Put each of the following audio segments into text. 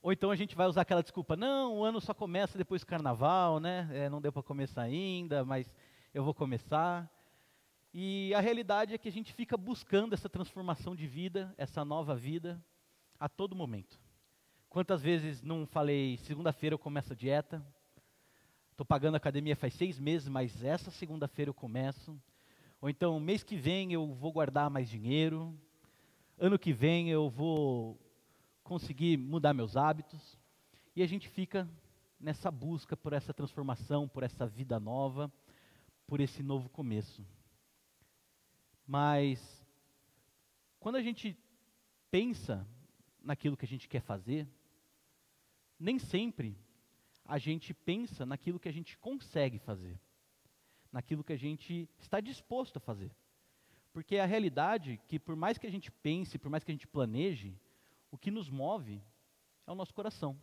Ou então a gente vai usar aquela desculpa, não, o ano só começa depois do carnaval, né? Não deu para começar ainda, mas eu vou começar. E a realidade é que a gente fica buscando essa transformação de vida, essa nova vida, a todo momento. Quantas vezes não falei, segunda-feira eu começo a dieta, estou pagando a academia faz 6 meses, mas essa segunda-feira eu começo. Ou então, mês que vem eu vou guardar mais dinheiro, ano que vem eu vou conseguir mudar meus hábitos. E a gente fica nessa busca por essa transformação, por essa vida nova, por esse novo começo. Mas, quando a gente pensa naquilo que a gente quer fazer, nem sempre a gente pensa naquilo que a gente consegue fazer, naquilo que a gente está disposto a fazer. Porque a realidade é que por mais que a gente pense, por mais que a gente planeje, o que nos move é o nosso coração.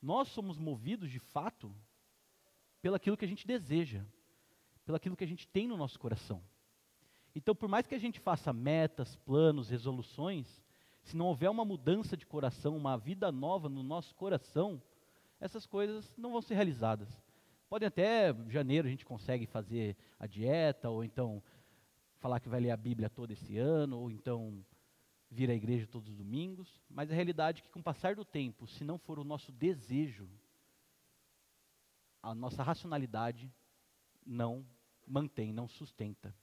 Nós somos movidos de fato pelaquilo que a gente deseja, pelaquilo que a gente tem no nosso coração. Então, por mais que a gente faça metas, planos, resoluções, se não houver uma mudança de coração, uma vida nova no nosso coração, essas coisas não vão ser realizadas. Podem até, em janeiro a gente consegue fazer a dieta, ou então falar que vai ler a Bíblia todo esse ano, ou então vir à igreja todos os domingos, mas a realidade é que com o passar do tempo, se não for o nosso desejo, a nossa racionalidade não mantém, não sustenta.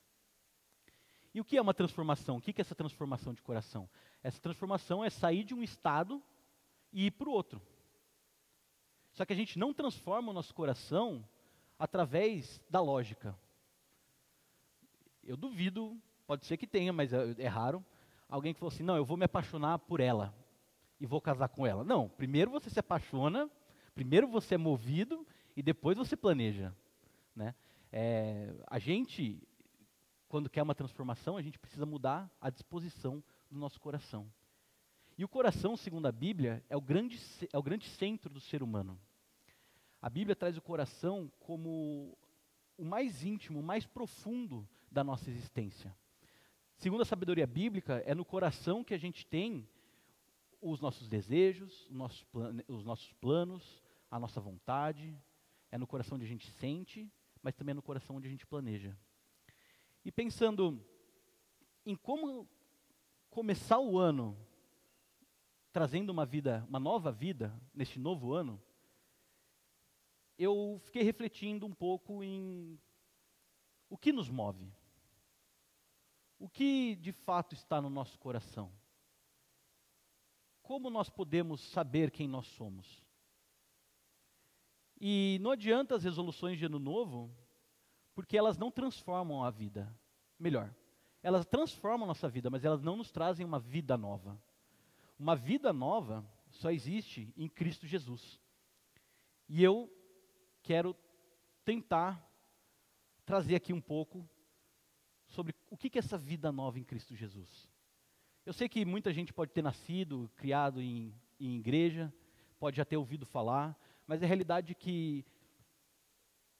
E o que é uma transformação? O que é essa transformação de coração? Essa transformação é sair de um estado e ir para o outro. Só que a gente não transforma o nosso coração através da lógica. Eu duvido, pode ser que tenha, mas é raro, alguém que falou assim, não, eu vou me apaixonar por ela e vou casar com ela. Não, primeiro você se apaixona, primeiro você é movido e depois você planeja. Né? A gente, quando quer uma transformação, a gente precisa mudar a disposição do nosso coração. E o coração, segundo a Bíblia, é o grande centro do ser humano. A Bíblia traz o coração como o mais íntimo, o mais profundo da nossa existência. Segundo a sabedoria bíblica, é no coração que a gente tem os nossos desejos, os nossos planos, a nossa vontade. É no coração onde a gente sente, mas também é no coração onde a gente planeja. E pensando em como começar o ano trazendo uma nova vida neste novo ano, eu fiquei refletindo um pouco em o que nos move. O que de fato está no nosso coração? Como nós podemos saber quem nós somos? E não adianta as resoluções de ano novo, porque elas não transformam a vida. Melhor, elas transformam a nossa vida, mas elas não nos trazem uma vida nova. Uma vida nova só existe em Cristo Jesus. E eu quero tentar trazer aqui um pouco sobre o que é essa vida nova em Cristo Jesus. Eu sei que muita gente pode ter nascido, criado em igreja, pode já ter ouvido falar, mas a realidade é que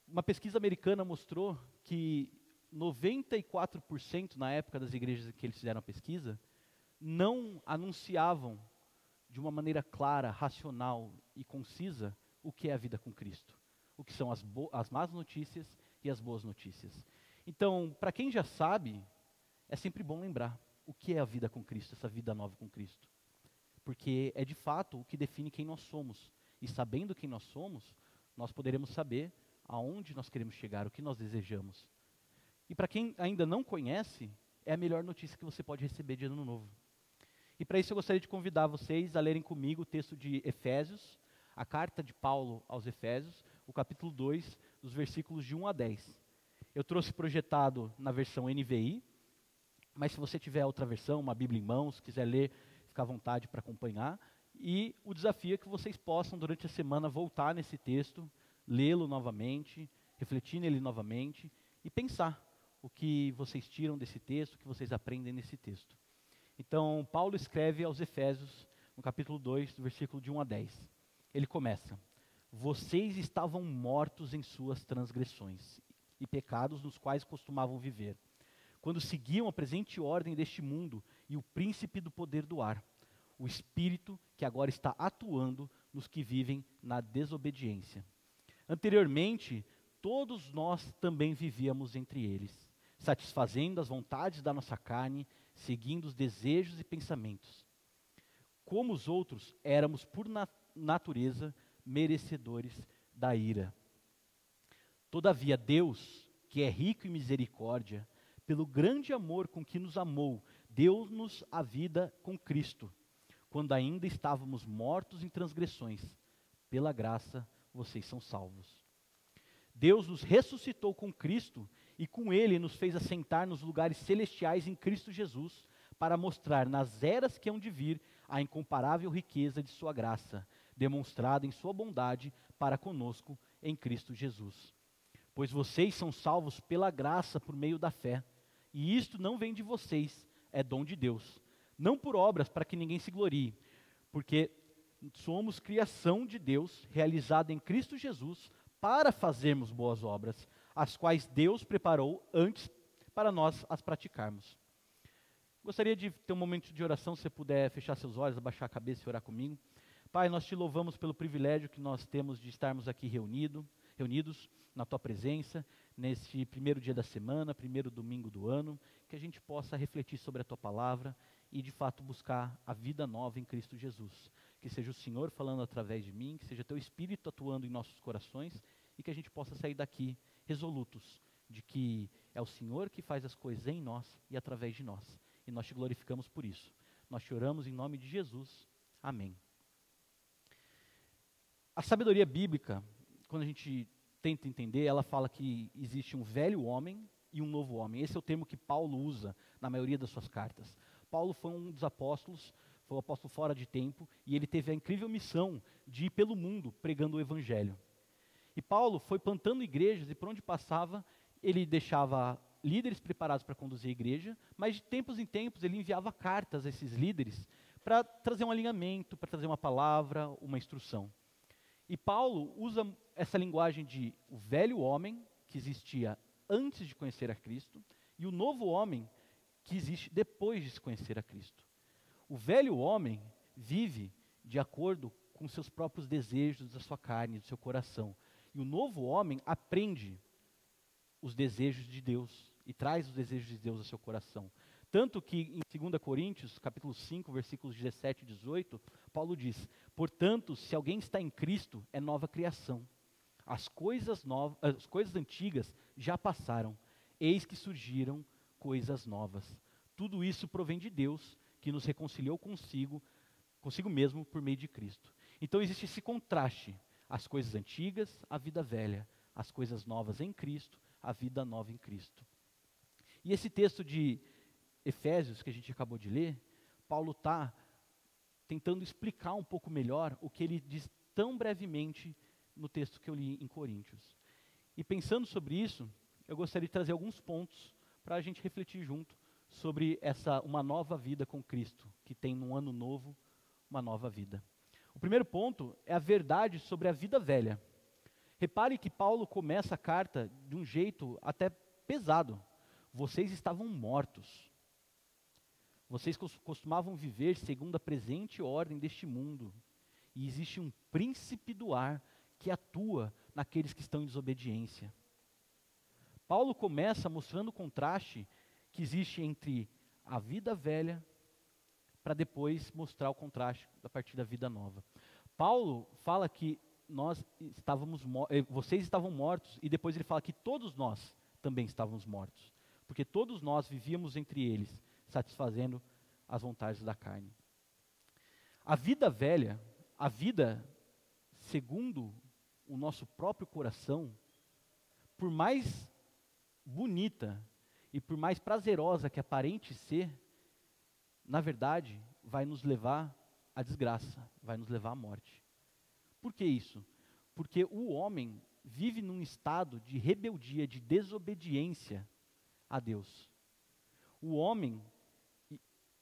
uma pesquisa americana mostrou que 94% na época das igrejas em que eles fizeram a pesquisa, não anunciavam de uma maneira clara, racional e concisa o que é a vida com Cristo. O que são as más notícias e as boas notícias. Então, para quem já sabe, é sempre bom lembrar o que é a vida com Cristo, essa vida nova com Cristo. Porque é de fato o que define quem nós somos. E sabendo quem nós somos, nós poderemos saber aonde nós queremos chegar, o que nós desejamos. E para quem ainda não conhece, é a melhor notícia que você pode receber de ano novo. E para isso eu gostaria de convidar vocês a lerem comigo o texto de Efésios, a carta de Paulo aos Efésios, o capítulo 2, dos versículos de 1 a 10. Eu trouxe projetado na versão NVI, mas se você tiver outra versão, uma Bíblia em mãos, quiser ler, fica à vontade para acompanhar. E o desafio é que vocês possam, durante a semana, voltar nesse texto, lê-lo novamente, refletir nele novamente e pensar o que vocês tiram desse texto, o que vocês aprendem nesse texto. Então, Paulo escreve aos Efésios, no capítulo 2, do versículo de 1 a 10. Ele começa: vocês estavam mortos em suas transgressões e pecados nos quais costumavam viver, quando seguiam a presente ordem deste mundo e o príncipe do poder do ar, o espírito que agora está atuando nos que vivem na desobediência. Anteriormente, todos nós também vivíamos entre eles, satisfazendo as vontades da nossa carne, seguindo os desejos e pensamentos. Como os outros, éramos por natureza merecedores da ira. Todavia, Deus, que é rico em misericórdia, pelo grande amor com que nos amou, deu-nos a vida com Cristo, quando ainda estávamos mortos em transgressões. Pela graça, vocês são salvos. Deus nos ressuscitou com Cristo e com Ele nos fez assentar nos lugares celestiais em Cristo Jesus, para mostrar nas eras que hão de vir a incomparável riqueza de sua graça, demonstrada em sua bondade para conosco em Cristo Jesus. Pois vocês são salvos pela graça por meio da fé, e isto não vem de vocês, é dom de Deus, não por obras para que ninguém se glorie, porque somos criação de Deus, realizada em Cristo Jesus, para fazermos boas obras, as quais Deus preparou antes para nós as praticarmos. Gostaria de ter um momento de oração, se você puder fechar seus olhos, abaixar a cabeça e orar comigo. Pai, nós te louvamos pelo privilégio que nós temos de estarmos aqui reunidos na Tua presença, nesse primeiro dia da semana, primeiro domingo do ano, que a gente possa refletir sobre a Tua palavra e de fato buscar a vida nova em Cristo Jesus. Que seja o Senhor falando através de mim, que seja Teu Espírito atuando em nossos corações e que a gente possa sair daqui resolutos de que é o Senhor que faz as coisas em nós e através de nós. E nós te glorificamos por isso. Nós te oramos em nome de Jesus. Amém. A sabedoria bíblica, quando a gente tenta entender, ela fala que existe um velho homem e um novo homem. Esse é o termo que Paulo usa na maioria das suas cartas. Paulo foi um dos apóstolos, foi um apóstolo fora de tempo, e ele teve a incrível missão de ir pelo mundo pregando o evangelho. E Paulo foi plantando igrejas, e por onde passava, ele deixava líderes preparados para conduzir a igreja, mas de tempos em tempos ele enviava cartas a esses líderes para trazer um alinhamento, para trazer uma palavra, uma instrução. E Paulo usa essa linguagem de o velho homem, que existia antes de conhecer a Cristo, e o novo homem, que existe depois de se conhecer a Cristo. O velho homem vive de acordo com seus próprios desejos da sua carne, do seu coração. E o novo homem aprende os desejos de Deus e traz os desejos de Deus ao seu coração. Tanto que em 2 Coríntios, capítulo 5, versículos 17 e 18, Paulo diz: portanto, se alguém está em Cristo, é nova criação. As coisas antigas já passaram, eis que surgiram coisas novas. Tudo isso provém de Deus, que nos reconciliou consigo mesmo por meio de Cristo. Então existe esse contraste, as coisas antigas, a vida velha, as coisas novas em Cristo, a vida nova em Cristo. E esse texto de Efésios, que a gente acabou de ler, Paulo está tentando explicar um pouco melhor o que ele diz tão brevemente no texto que eu li em Coríntios. E pensando sobre isso, eu gostaria de trazer alguns pontos para a gente refletir junto sobre uma nova vida com Cristo, que tem num ano novo uma nova vida. O primeiro ponto é a verdade sobre a vida velha. Repare que Paulo começa a carta de um jeito até pesado. Vocês estavam mortos. Vocês costumavam viver segundo a presente ordem deste mundo. E existe um príncipe do ar que atua naqueles que estão em desobediência. Paulo começa mostrando o contraste que existe entre a vida velha, para depois mostrar o contraste a partir da vida nova. Paulo fala que vocês estavam mortos, e depois ele fala que todos nós também estávamos mortos, porque todos nós vivíamos entre eles, satisfazendo as vontades da carne. A vida velha, a vida segundo o nosso próprio coração, por mais bonita e por mais prazerosa que aparente ser, na verdade, vai nos levar à desgraça, vai nos levar à morte. Por que isso? Porque o homem vive num estado de rebeldia, de desobediência a Deus. O homem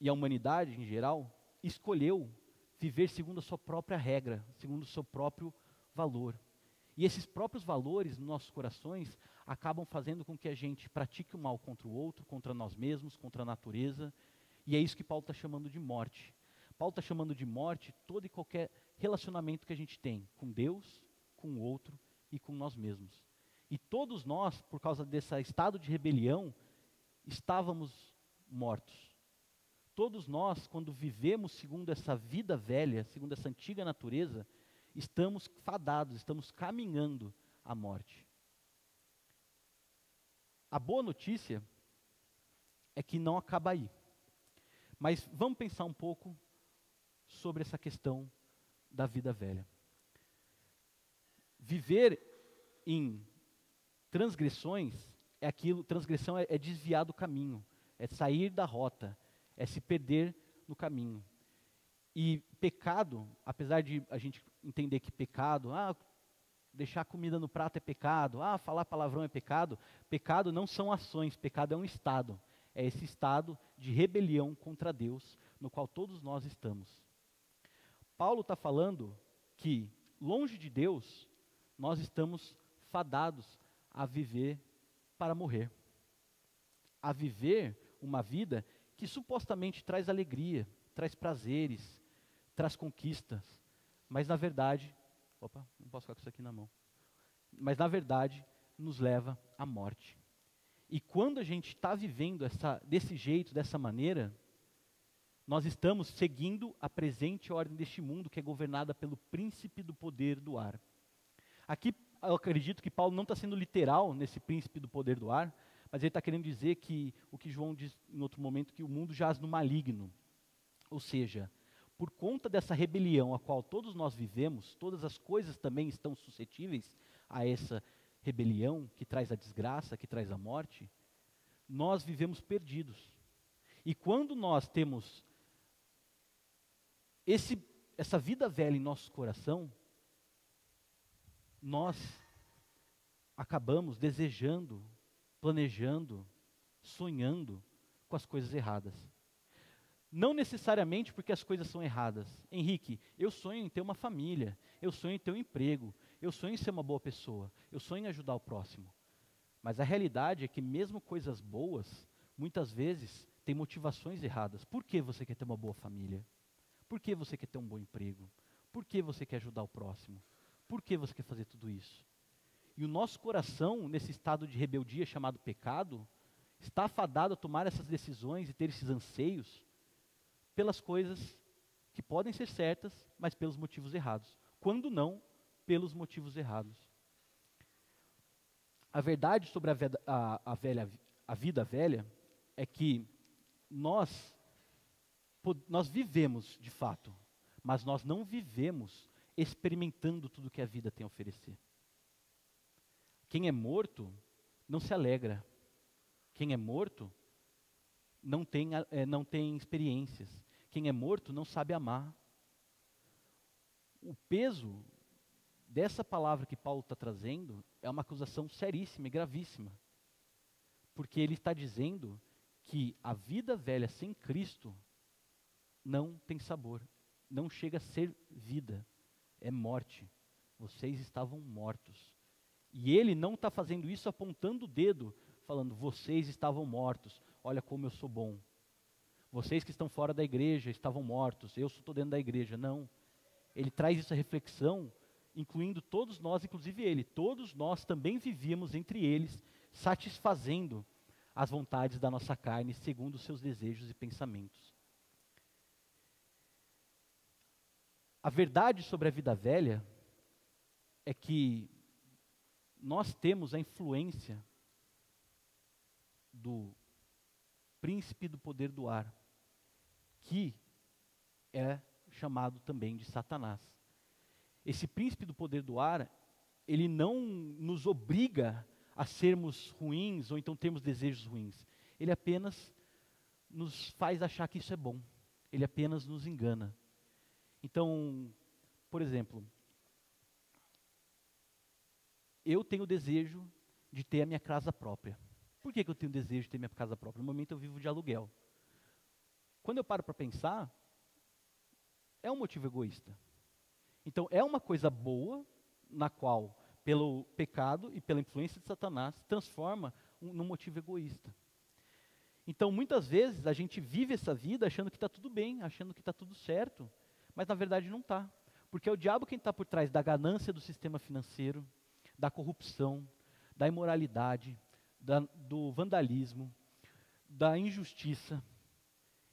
e a humanidade em geral escolheu viver segundo a sua própria regra, segundo o seu próprio valor. E esses próprios valores nos nossos corações acabam fazendo com que a gente pratique o mal contra o outro, contra nós mesmos, contra a natureza. E é isso que Paulo está chamando de morte. Paulo está chamando de morte todo e qualquer relacionamento que a gente tem com Deus, com o outro e com nós mesmos. E todos nós, por causa desse estado de rebelião, estávamos mortos. Todos nós, quando vivemos segundo essa vida velha, segundo essa antiga natureza, estamos fadados, estamos caminhando à morte. A boa notícia é que não acaba aí. Mas vamos pensar um pouco sobre essa questão da vida velha. Viver em transgressões é aquilo, transgressão é desviar do caminho, é sair da rota, é se perder no caminho. E pecado, apesar de a gente entender que pecado, deixar comida no prato é pecado, falar palavrão é pecado, pecado não são ações, pecado é um estado. É esse estado de rebelião contra Deus, no qual todos nós estamos. Paulo está falando que, longe de Deus, nós estamos fadados a viver para morrer. A viver uma vida que supostamente traz alegria, traz prazeres, traz conquistas, mas na verdade, não posso ficar com isso aqui na mão, mas na verdade nos leva à morte. E quando a gente está vivendo desse jeito, dessa maneira, nós estamos seguindo a presente ordem deste mundo, que é governada pelo príncipe do poder do ar. Aqui eu acredito que Paulo não está sendo literal nesse príncipe do poder do ar, mas ele está querendo dizer que o que João diz em outro momento, que o mundo jaz no maligno. Ou seja, por conta dessa rebelião a qual todos nós vivemos, todas as coisas também estão suscetíveis a essa rebelião que traz a desgraça, que traz a morte, nós vivemos perdidos. E quando nós temos essa vida velha em nosso coração, nós acabamos desejando, planejando, sonhando com as coisas erradas. Não necessariamente porque as coisas são erradas. Henrique, eu sonho em ter uma família, eu sonho em ter um emprego, eu sonho em ser uma boa pessoa, eu sonho em ajudar o próximo. Mas a realidade é que mesmo coisas boas, muitas vezes, têm motivações erradas. Por que você quer ter uma boa família? Por que você quer ter um bom emprego? Por que você quer ajudar o próximo? Por que você quer fazer tudo isso? E o nosso coração, nesse estado de rebeldia chamado pecado, está afadado a tomar essas decisões e ter esses anseios pelas coisas que podem ser certas, mas pelos motivos errados. Quando não, pelos motivos errados. A verdade sobre a vida velha é que nós vivemos de fato, mas nós não vivemos experimentando tudo que a vida tem a oferecer. Quem é morto não se alegra. Quem é morto não tem experiências. Quem é morto não sabe amar. O peso dessa palavra que Paulo está trazendo é uma acusação seríssima e gravíssima. Porque ele está dizendo que a vida velha sem Cristo não tem sabor. Não chega a ser vida. É morte. Vocês estavam mortos. E ele não está fazendo isso apontando o dedo, falando, vocês estavam mortos, olha como eu sou bom. Vocês que estão fora da igreja estavam mortos, eu estou dentro da igreja. Não. Ele traz essa reflexão, incluindo todos nós, inclusive ele. Todos nós também vivíamos entre eles, satisfazendo as vontades da nossa carne, segundo os seus desejos e pensamentos. A verdade sobre a vida velha é que nós temos a influência do príncipe do poder do ar, que é chamado também de Satanás. Esse príncipe do poder do ar, ele não nos obriga a sermos ruins ou então termos desejos ruins. Ele apenas nos faz achar que isso é bom. Ele apenas nos engana. Então, por exemplo, eu tenho o desejo de ter a minha casa própria. Por que eu tenho o desejo de ter minha casa própria? No momento eu vivo de aluguel. Quando eu paro para pensar, é um motivo egoísta. Então, é uma coisa boa, na qual, pelo pecado e pela influência de Satanás, transforma num motivo egoísta. Então, muitas vezes, a gente vive essa vida achando que está tudo bem, achando que está tudo certo, mas na verdade não está. Porque é o diabo quem está por trás da ganância do sistema financeiro, da corrupção, da imoralidade, do vandalismo, da injustiça.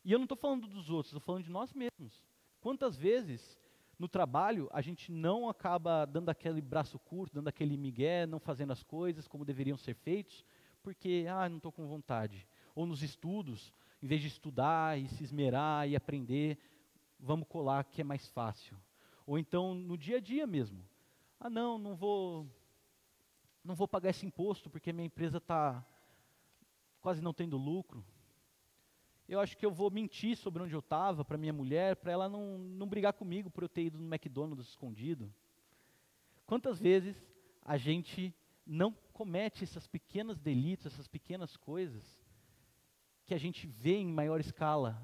E eu não estou falando dos outros, estou falando de nós mesmos. Quantas vezes no trabalho a gente não acaba dando aquele braço curto, dando aquele migué, não fazendo as coisas como deveriam ser feitos, porque, não estou com vontade. Ou nos estudos, em vez de estudar e se esmerar e aprender, vamos colar que é mais fácil. Ou então no dia a dia mesmo. Não vou pagar esse imposto porque minha empresa está quase não tendo lucro. Eu acho que eu vou mentir sobre onde eu estava para minha mulher, para ela não brigar comigo por eu ter ido no McDonald's escondido. Quantas vezes a gente não comete essas pequenas delitos, essas pequenas coisas que a gente vê em maior escala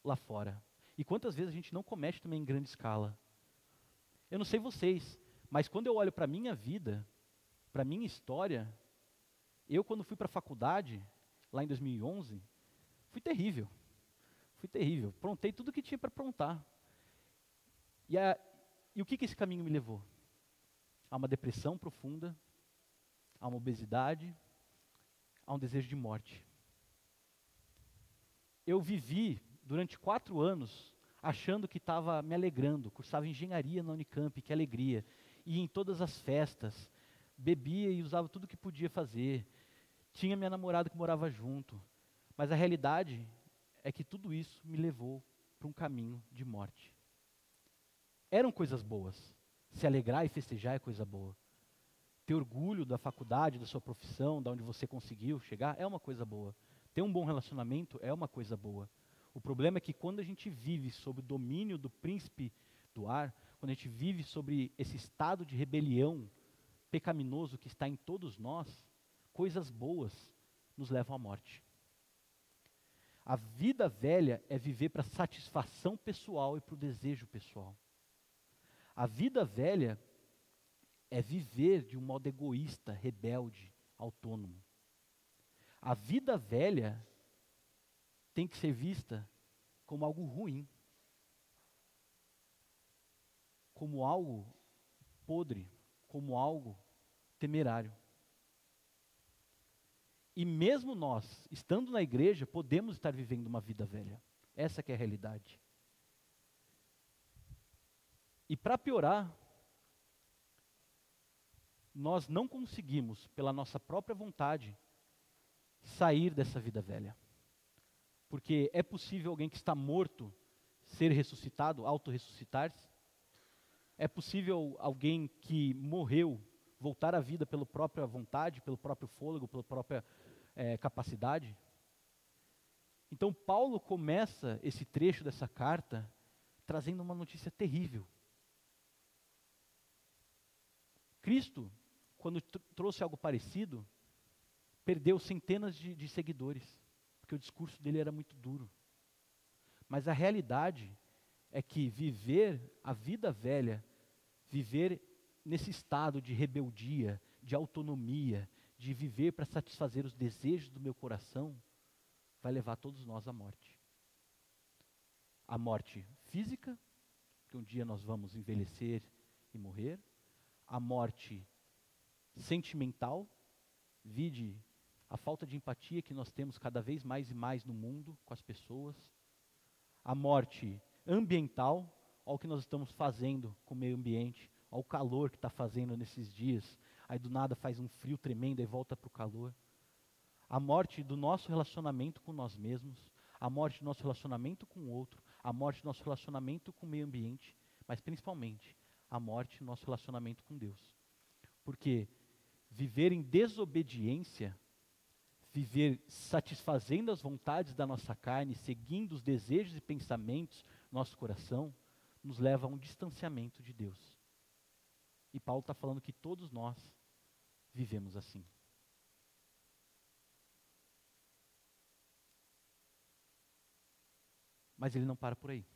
lá fora? E quantas vezes a gente não comete também em grande escala? Eu não sei vocês, mas quando eu olho para a minha vida, para a minha história, eu quando fui para a faculdade, lá em 2011, fui terrível. Aprontei tudo que tinha para aprontar. E o que esse caminho me levou? A uma depressão profunda, a uma obesidade, a um desejo de morte. Eu vivi durante 4 anos achando que estava me alegrando, cursava engenharia na Unicamp, que alegria, ia em todas as festas, bebia e usava tudo que podia fazer, tinha minha namorada que morava junto, mas a realidade é que tudo isso me levou para um caminho de morte. Eram coisas boas, se alegrar e festejar é coisa boa, ter orgulho da faculdade, da sua profissão, da onde você conseguiu chegar, é uma coisa boa, ter um bom relacionamento é uma coisa boa. O problema é que quando a gente vive sob o domínio do príncipe do ar, quando a gente vive sobre esse estado de rebelião pecaminoso que está em todos nós, coisas boas nos levam à morte. A vida velha é viver para satisfação pessoal e para o desejo pessoal. A vida velha é viver de um modo egoísta, rebelde, autônomo. A vida velha tem que ser vista como algo ruim, como algo podre, como algo temerário. E mesmo nós, estando na igreja, podemos estar vivendo uma vida velha. Essa que é a realidade. E para piorar, nós não conseguimos, pela nossa própria vontade, sair dessa vida velha. Porque é possível alguém que está morto ser ressuscitado, autorressuscitar-se? É possível alguém que morreu voltar à vida pela própria vontade, pelo próprio fôlego, pela própria capacidade? Então Paulo começa esse trecho dessa carta trazendo uma notícia terrível. Cristo, quando trouxe algo parecido, perdeu centenas de seguidores, porque o discurso dele era muito duro. Mas a realidade é que viver a vida velha, viver nesse estado de rebeldia, de autonomia, de viver para satisfazer os desejos do meu coração, vai levar todos nós à morte. A morte física, que um dia nós vamos envelhecer e morrer. A morte sentimental, vide a falta de empatia que nós temos cada vez mais e mais no mundo com as pessoas. A morte ambiental, olha o que nós estamos fazendo com o meio ambiente, olha o calor que está fazendo nesses dias, aí do nada faz um frio tremendo e volta para o calor. A morte do nosso relacionamento com nós mesmos, a morte do nosso relacionamento com o outro, a morte do nosso relacionamento com o meio ambiente, mas principalmente a morte do nosso relacionamento com Deus. Porque viver em desobediência, viver satisfazendo as vontades da nossa carne, seguindo os desejos e pensamentos do nosso coração, nos leva a um distanciamento de Deus. E Paulo está falando que todos nós vivemos assim. Mas ele não para por aí.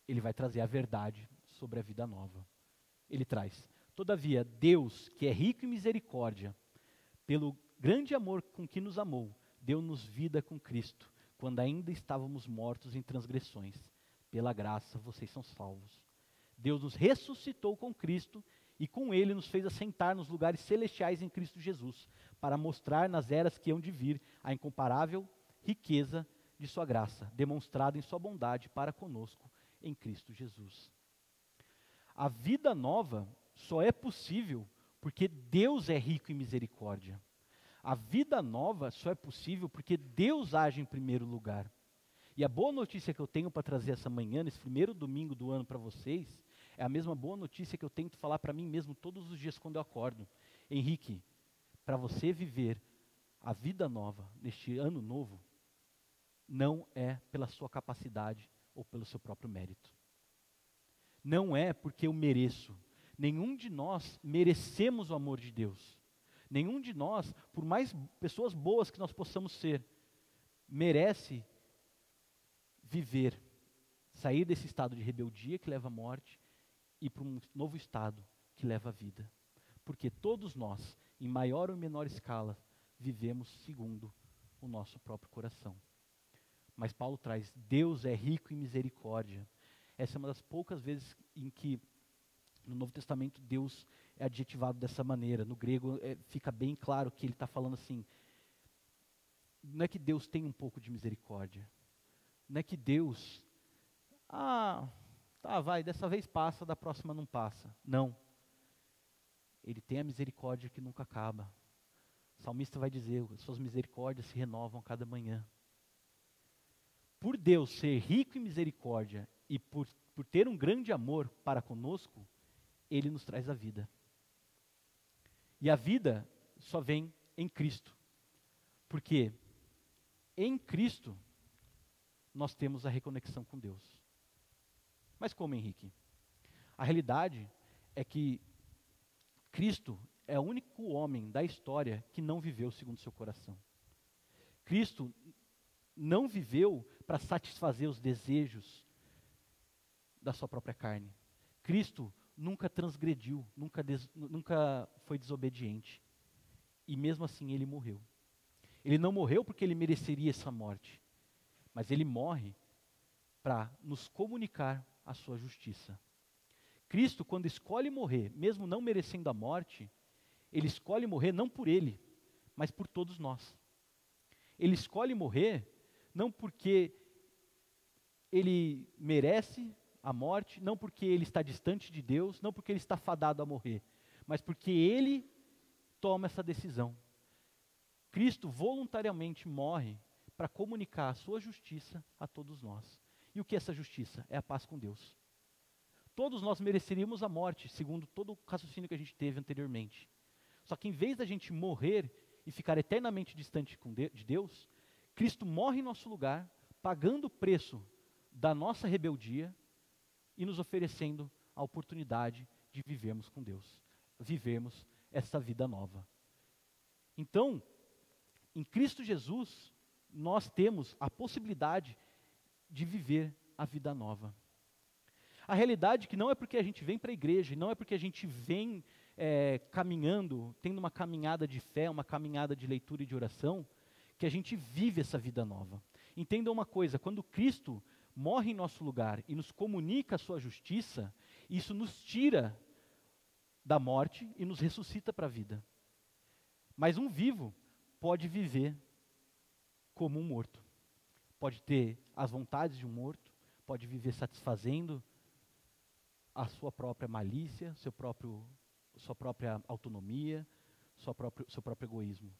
Ele vai trazer a verdade sobre a vida nova. Ele traz: todavia, Deus, que é rico em misericórdia, pelo grande amor com que nos amou, deu-nos vida com Cristo, quando ainda estávamos mortos em transgressões. Pela graça vocês são salvos. Deus nos ressuscitou com Cristo e com Ele nos fez assentar nos lugares celestiais em Cristo Jesus, para mostrar nas eras que hão de vir a incomparável riqueza de sua graça, demonstrada em sua bondade para conosco em Cristo Jesus. A vida nova só é possível porque Deus é rico em misericórdia. A vida nova só é possível porque Deus age em primeiro lugar. E a boa notícia que eu tenho para trazer essa manhã, nesse primeiro domingo do ano para vocês, é a mesma boa notícia que eu tento falar para mim mesmo todos os dias quando eu acordo. Henrique, para você viver a vida nova neste ano novo, não é pela sua capacidade ou pelo seu próprio mérito. Não é porque eu mereço. Nenhum de nós merecemos o amor de Deus. Nenhum de nós, por mais pessoas boas que nós possamos ser, merece viver, sair desse estado de rebeldia que leva à morte e para um novo estado que leva à vida. Porque todos nós, em maior ou menor escala, vivemos segundo o nosso próprio coração. Mas Paulo traz, Deus é rico em misericórdia. Essa é uma das poucas vezes em que no Novo Testamento Deus é adjetivado dessa maneira. No grego fica bem claro que ele está falando assim, não é que Deus tem um pouco de misericórdia, não é que Deus, dessa vez passa, da próxima não passa. Não. Ele tem a misericórdia que nunca acaba. O salmista vai dizer, suas misericórdias se renovam a cada manhã. Por Deus ser rico em misericórdia e por ter um grande amor para conosco, Ele nos traz a vida. E a vida só vem em Cristo. Porque em Cristo nós temos a reconexão com Deus. Mas como, Henrique? A realidade é que Cristo é o único homem da história que não viveu segundo seu coração. Cristo não viveu para satisfazer os desejos da sua própria carne. Cristo nunca transgrediu, nunca foi desobediente. E mesmo assim ele morreu. Ele não morreu porque ele mereceria essa morte, mas ele morre para nos comunicar a sua justiça. Cristo, quando escolhe morrer, mesmo não merecendo a morte, ele escolhe morrer não por ele, mas por todos nós. Ele escolhe morrer não porque ele merece a morte, não porque ele está distante de Deus, não porque ele está fadado a morrer, mas porque ele toma essa decisão. Cristo voluntariamente morre para comunicar a sua justiça a todos nós. E o que é essa justiça? É a paz com Deus. Todos nós mereceríamos a morte, segundo todo o raciocínio que a gente teve anteriormente. Só que em vez da gente morrer e ficar eternamente distante de Deus, Cristo morre em nosso lugar, pagando o preço da nossa rebeldia e nos oferecendo a oportunidade de vivermos com Deus, vivermos essa vida nova. Então, em Cristo Jesus, nós temos a possibilidade de viver a vida nova. A realidade é que não é porque a gente vem para a igreja, não é porque a gente vem caminhando, tendo uma caminhada de fé, uma caminhada de leitura e de oração, que a gente vive essa vida nova. Entendam uma coisa, quando Cristo morre em nosso lugar e nos comunica a sua justiça, isso nos tira da morte e nos ressuscita para a vida. Mas um vivo pode viver como um morto. Pode ter as vontades de um morto, pode viver satisfazendo a sua própria malícia, sua própria autonomia, seu próprio egoísmo.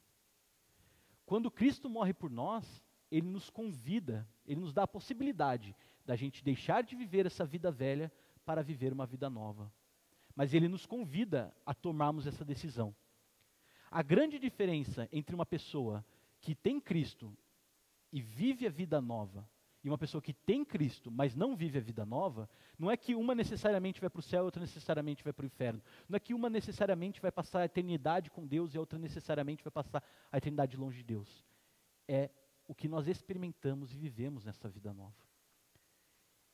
Quando Cristo morre por nós, Ele nos convida, Ele nos dá a possibilidade da gente deixar de viver essa vida velha para viver uma vida nova. Mas Ele nos convida a tomarmos essa decisão. A grande diferença entre uma pessoa que tem Cristo e vive a vida nova, e uma pessoa que tem Cristo, mas não vive a vida nova, não é que uma necessariamente vai para o céu e outra necessariamente vai para o inferno. Não é que uma necessariamente vai passar a eternidade com Deus e a outra necessariamente vai passar a eternidade longe de Deus. É o que nós experimentamos e vivemos nessa vida nova.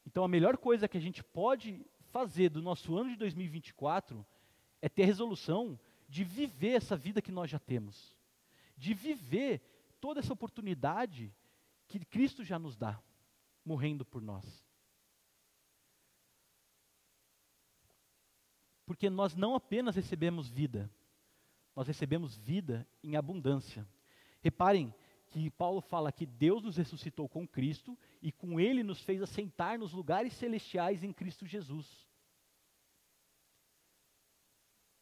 Então a melhor coisa que a gente pode fazer do nosso ano de 2024 é ter a resolução de viver essa vida que nós já temos. de viver toda essa oportunidade que Cristo já nos dá, morrendo por nós. Porque nós não apenas recebemos vida, nós recebemos vida em abundância. Reparem que Paulo fala que Deus nos ressuscitou com Cristo e com Ele nos fez assentar nos lugares celestiais em Cristo Jesus.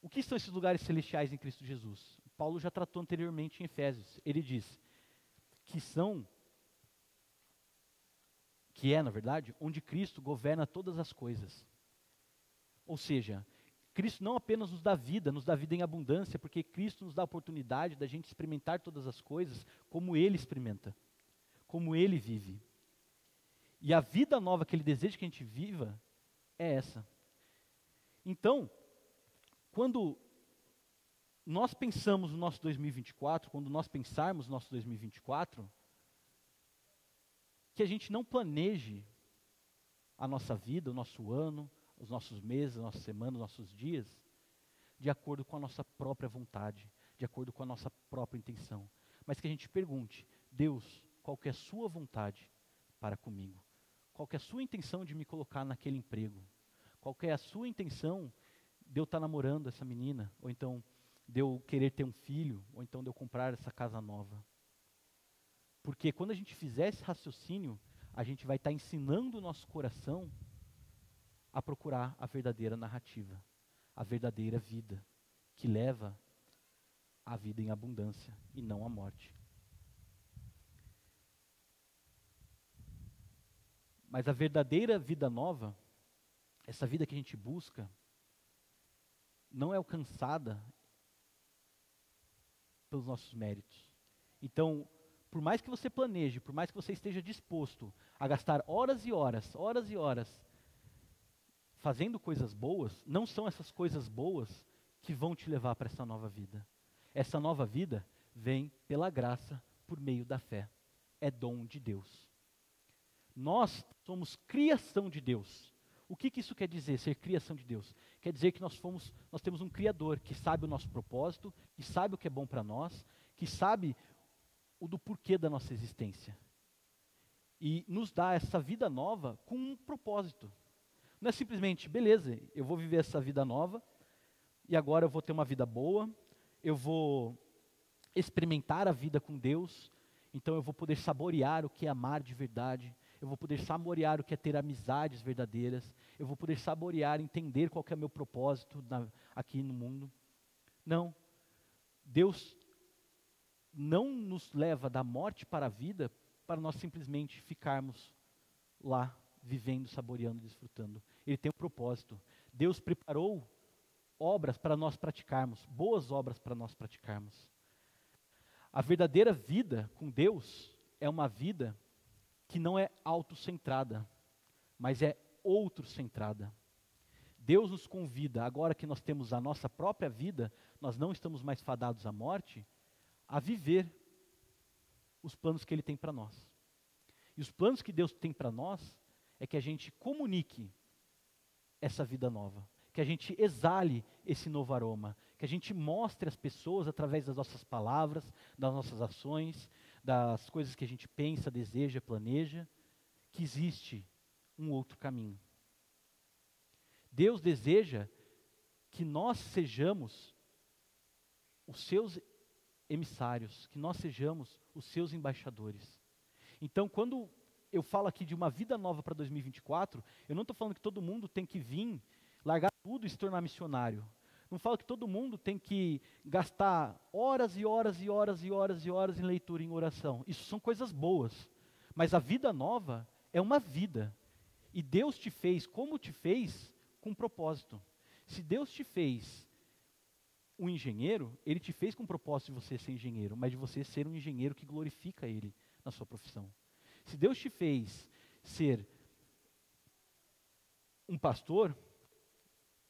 O que são esses lugares celestiais em Cristo Jesus? Paulo já tratou anteriormente em Efésios. Ele diz que é, na verdade, onde Cristo governa todas as coisas. Ou seja, Cristo não apenas nos dá vida em abundância, porque Cristo nos dá a oportunidade da gente experimentar todas as coisas como Ele experimenta, como Ele vive. E a vida nova que Ele deseja que a gente viva é essa. Então, quando nós pensamos no nosso 2024, quando nós pensarmos no nosso 2024, que a gente não planeje a nossa vida, o nosso ano, os nossos meses, as nossas semanas, os nossos dias, de acordo com a nossa própria vontade, de acordo com a nossa própria intenção. Mas que a gente pergunte, Deus, qual que é a sua vontade para comigo? Qual que é a sua intenção de me colocar naquele emprego? Qual que é a sua intenção de eu estar namorando essa menina? Ou então, de eu querer ter um filho? Ou então, de eu comprar essa casa nova? Porque quando a gente fizer esse raciocínio, a gente vai estar ensinando o nosso coração a procurar a verdadeira narrativa, a verdadeira vida, que leva à vida em abundância e não à morte. Mas a verdadeira vida nova, essa vida que a gente busca, não é alcançada pelos nossos méritos. Então, por mais que você planeje, por mais que você esteja disposto a gastar horas e horas fazendo coisas boas, não são essas coisas boas que vão te levar para essa nova vida. Essa nova vida vem pela graça, por meio da fé. É dom de Deus. Nós somos criação de Deus. O que isso quer dizer, ser criação de Deus? Quer dizer que nós temos um Criador que sabe o nosso propósito, que sabe o que é bom para nós, que sabe o do porquê da nossa existência. E nos dá essa vida nova com um propósito. Não é simplesmente, beleza, eu vou viver essa vida nova, e agora eu vou ter uma vida boa, eu vou experimentar a vida com Deus, então eu vou poder saborear o que é amar de verdade, eu vou poder saborear o que é ter amizades verdadeiras, eu vou poder saborear, entender qual que é o meu propósito aqui no mundo. Não, Deus não nos leva da morte para a vida para nós simplesmente ficarmos lá, vivendo, saboreando, desfrutando. Ele tem um propósito. Deus preparou obras para nós praticarmos, boas obras para nós praticarmos. A verdadeira vida com Deus é uma vida que não é autocentrada, mas é outro-centrada. Deus nos convida, agora que nós temos a nossa própria vida, nós não estamos mais fadados à morte, a viver os planos que Ele tem para nós. E os planos que Deus tem para nós é que a gente comunique essa vida nova, que a gente exale esse novo aroma, que a gente mostre às pessoas através das nossas palavras, das nossas ações, das coisas que a gente pensa, deseja, planeja, que existe um outro caminho. Deus deseja que nós sejamos os seus emissários, que nós sejamos os seus embaixadores. Então, quando eu falo aqui de uma vida nova para 2024, eu não estou falando que todo mundo tem que vir, largar tudo e se tornar missionário. Não falo que todo mundo tem que gastar horas e horas e horas e horas e horas em leitura e em oração. Isso são coisas boas. Mas a vida nova é uma vida. E Deus te fez como te fez com um propósito. Se Deus te fez um engenheiro, Ele te fez com o propósito de você ser engenheiro, mas de você ser um engenheiro que glorifica Ele na sua profissão. Se Deus te fez ser um pastor,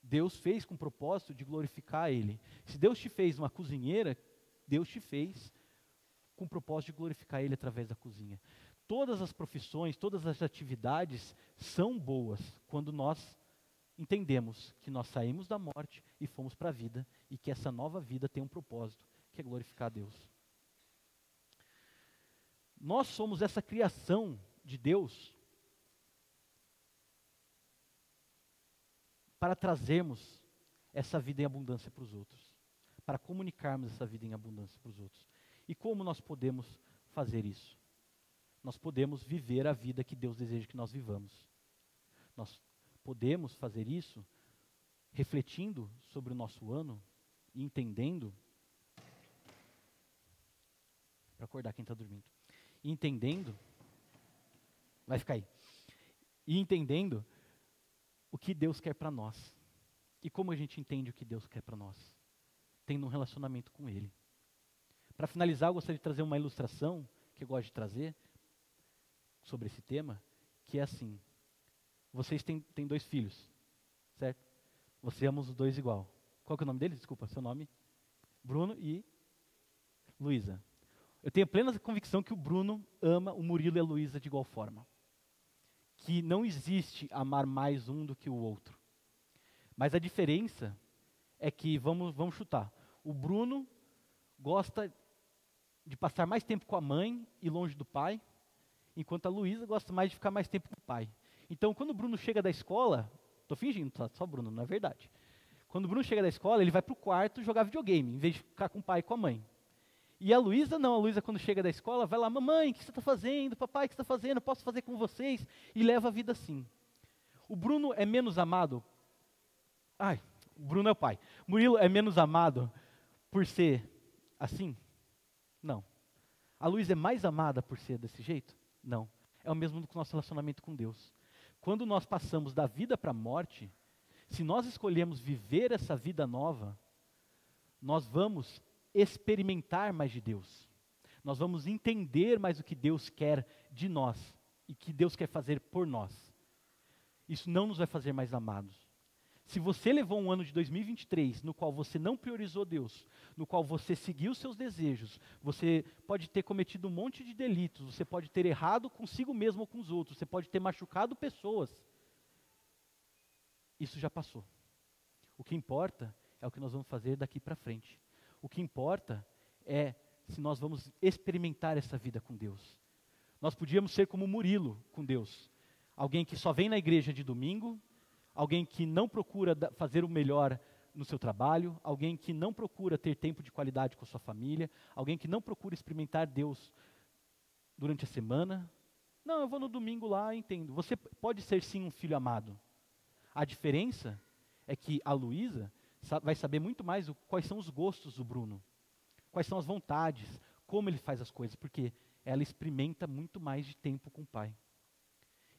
Deus fez com o propósito de glorificar Ele. Se Deus te fez uma cozinheira, Deus te fez com o propósito de glorificar Ele através da cozinha. Todas as profissões, todas as atividades são boas quando nós entendemos que nós saímos da morte e fomos para a vida e que essa nova vida tem um propósito, que é glorificar a Deus. Nós somos essa criação de Deus para trazermos essa vida em abundância para os outros, para comunicarmos essa vida em abundância para os outros. E como nós podemos fazer isso? Nós podemos viver a vida que Deus deseja que nós vivamos. Nós podemos fazer isso refletindo sobre o nosso ano e entendendo, para acordar quem está dormindo, e entendendo, vai ficar aí, e entendendo o que Deus quer para nós. E como a gente entende o que Deus quer para nós? Tendo um relacionamento com Ele. Para finalizar, eu gostaria de trazer uma ilustração, que eu gosto de trazer, sobre esse tema, que é assim: vocês têm 2 filhos, certo? Você ama os 2 igual. Qual que é o nome deles? Desculpa, seu nome? Bruno e Luísa. Eu tenho plena convicção que o Bruno ama o Murilo e a Luísa de igual forma. Que não existe amar mais um do que o outro. Mas a diferença é que, vamos chutar, o Bruno gosta de passar mais tempo com a mãe e longe do pai, enquanto a Luísa gosta mais de ficar mais tempo com o pai. Então, quando o Bruno chega da escola, estou fingindo, só Bruno, não é verdade. Quando o Bruno chega da escola, ele vai para o quarto jogar videogame, em vez de ficar com o pai e com a mãe. E a Luísa não, a Luísa quando chega da escola, vai lá: mamãe, o que você está fazendo? Papai, o que você está fazendo? Eu posso fazer com vocês? E leva a vida assim. O Bruno é menos amado. O Bruno é o pai. Murilo é menos amado por ser assim? Não. A Luísa é mais amada por ser desse jeito? Não. É o mesmo do nosso relacionamento com Deus. Quando nós passamos da vida para a morte, se nós escolhemos viver essa vida nova, nós vamos experimentar mais de Deus. Nós vamos entender mais o que Deus quer de nós e que Deus quer fazer por nós. Isso não nos vai fazer mais amados. Se você levou um ano de 2023 no qual você não priorizou Deus, no qual você seguiu seus desejos, você pode ter cometido um monte de delitos, você pode ter errado consigo mesmo ou com os outros, você pode ter machucado pessoas. Isso já passou. O que importa é o que nós vamos fazer daqui para frente. O que importa é se nós vamos experimentar essa vida com Deus. Nós podíamos ser como Murilo com Deus. Alguém que só vem na igreja de domingo, alguém que não procura fazer o melhor no seu trabalho, alguém que não procura ter tempo de qualidade com a sua família, alguém que não procura experimentar Deus durante a semana. Não, eu vou no domingo lá, entendo. Você pode ser sim um filho amado. A diferença é que a Luísa vai saber muito mais quais são os gostos do Bruno, quais são as vontades, como ele faz as coisas, porque ela experimenta muito mais de tempo com o pai.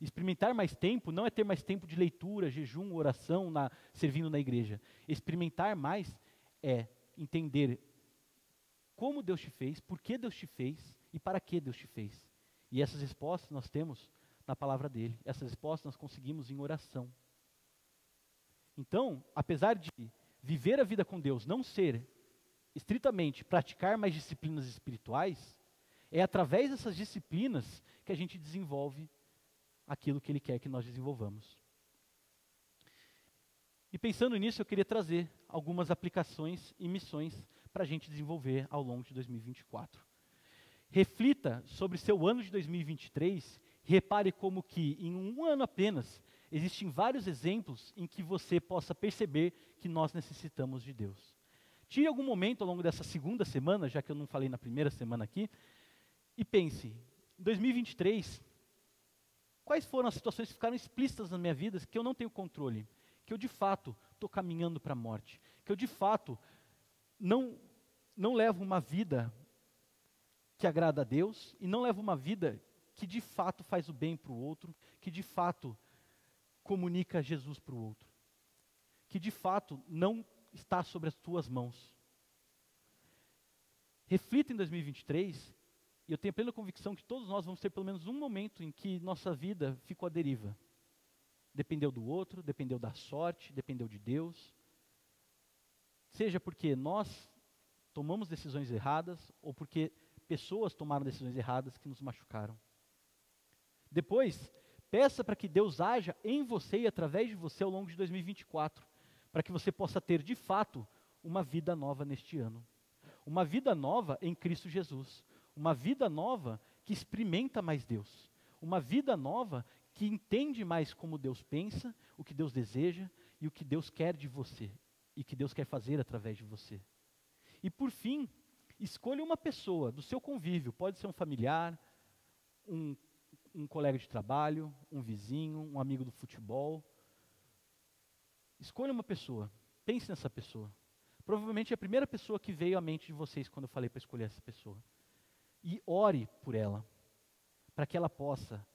Experimentar mais tempo não é ter mais tempo de leitura, jejum, oração, servindo na igreja. Experimentar mais é entender como Deus te fez, por que Deus te fez e para que Deus te fez. E essas respostas nós temos na palavra dele. Essas respostas nós conseguimos em oração. Então, apesar de viver a vida com Deus não ser estritamente praticar mais disciplinas espirituais, é através dessas disciplinas que a gente desenvolve aquilo que Ele quer que nós desenvolvamos. E pensando nisso, eu queria trazer algumas aplicações e missões para a gente desenvolver ao longo de 2024. Reflita sobre seu ano de 2023 e repare como que em um ano apenas existem vários exemplos em que você possa perceber que nós necessitamos de Deus. Tire algum momento ao longo dessa segunda semana, já que eu não falei na primeira semana aqui, e pense, em 2023, quais foram as situações que ficaram explícitas na minha vida que eu não tenho controle, que eu de fato estou caminhando para a morte, que eu de fato não levo uma vida que agrada a Deus e não levo uma vida que de fato faz o bem para o outro, que de fato comunica Jesus para o outro, que de fato não está sobre as tuas mãos. Reflita em 2023, e eu tenho plena convicção que todos nós vamos ter pelo menos um momento em que nossa vida ficou à deriva. Dependeu do outro, dependeu da sorte, dependeu de Deus. Seja porque nós tomamos decisões erradas, ou porque pessoas tomaram decisões erradas que nos machucaram. Depois, peça para que Deus haja em você e através de você ao longo de 2024, para que você possa ter de fato uma vida nova neste ano. Uma vida nova em Cristo Jesus. Uma vida nova que experimenta mais Deus. Uma vida nova que entende mais como Deus pensa, o que Deus deseja e o que Deus quer de você e que Deus quer fazer através de você. E por fim, escolha uma pessoa do seu convívio, pode ser um familiar, um colega de trabalho, um vizinho, um amigo do futebol. Escolha uma pessoa, pense nessa pessoa. Provavelmente é a primeira pessoa que veio à mente de vocês quando eu falei para escolher essa pessoa. E ore por ela, para que ela possa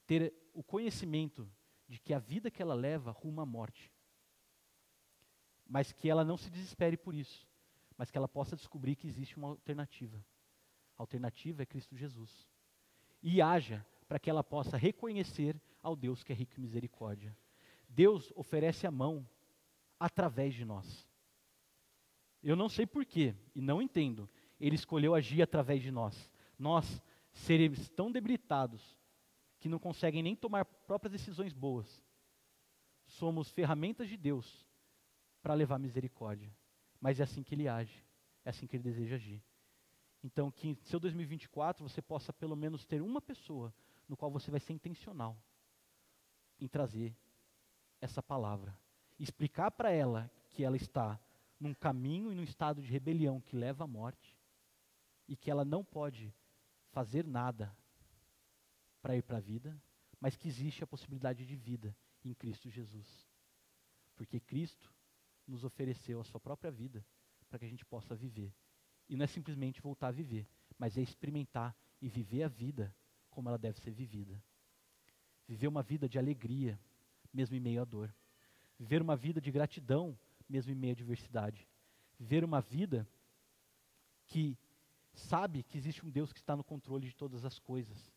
ter o conhecimento de que a vida que ela leva ruma à morte. Mas que ela não se desespere por isso, mas que ela possa descobrir que existe uma alternativa. A alternativa é Cristo Jesus. E haja para que ela possa reconhecer ao Deus que é rico em misericórdia. Deus oferece a mão através de nós. Eu não sei porquê, e não entendo, Ele escolheu agir através de nós. Nós, seres tão debilitados, que não conseguem nem tomar próprias decisões boas, somos ferramentas de Deus para levar misericórdia. Mas é assim que Ele age, é assim que Ele deseja agir. Então, que em seu 2024 você possa pelo menos ter uma pessoa no qual você vai ser intencional em trazer essa palavra. Explicar para ela que ela está num caminho e num estado de rebelião que leva à morte e que ela não pode fazer nada para ir para a vida, mas que existe a possibilidade de vida em Cristo Jesus. Porque Cristo nos ofereceu a sua própria vida para que a gente possa viver. E não é simplesmente voltar a viver, mas é experimentar e viver a vida como ela deve ser vivida. Viver uma vida de alegria, mesmo em meio à dor. Viver uma vida de gratidão, mesmo em meio à adversidade. Viver uma vida que sabe que existe um Deus que está no controle de todas as coisas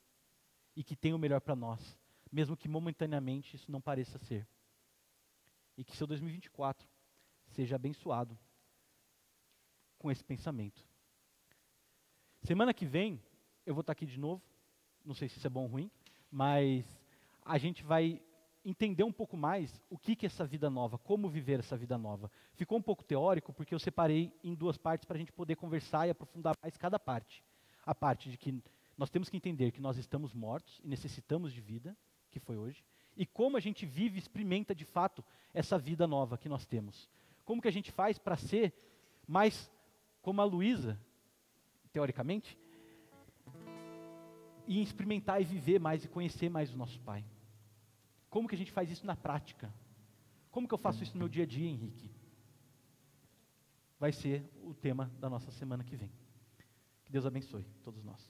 e que tem o melhor para nós, mesmo que momentaneamente isso não pareça ser. E que seu 2024 seja abençoado com esse pensamento. Semana que vem eu vou estar aqui de novo, não sei se isso é bom ou ruim, mas a gente vai entender um pouco mais o que é essa vida nova, como viver essa vida nova. Ficou um pouco teórico porque eu separei em duas partes para a gente poder conversar e aprofundar mais cada parte. A parte de que nós temos que entender que nós estamos mortos e necessitamos de vida, que foi hoje, e como a gente vive e experimenta de fato essa vida nova que nós temos. Como que a gente faz para ser mais como a Luísa, teoricamente, e experimentar e viver mais e conhecer mais o nosso Pai. Como que a gente faz isso na prática? Como que eu faço isso no meu dia a dia, Henrique? Vai ser o tema da nossa semana que vem. Que Deus abençoe todos nós.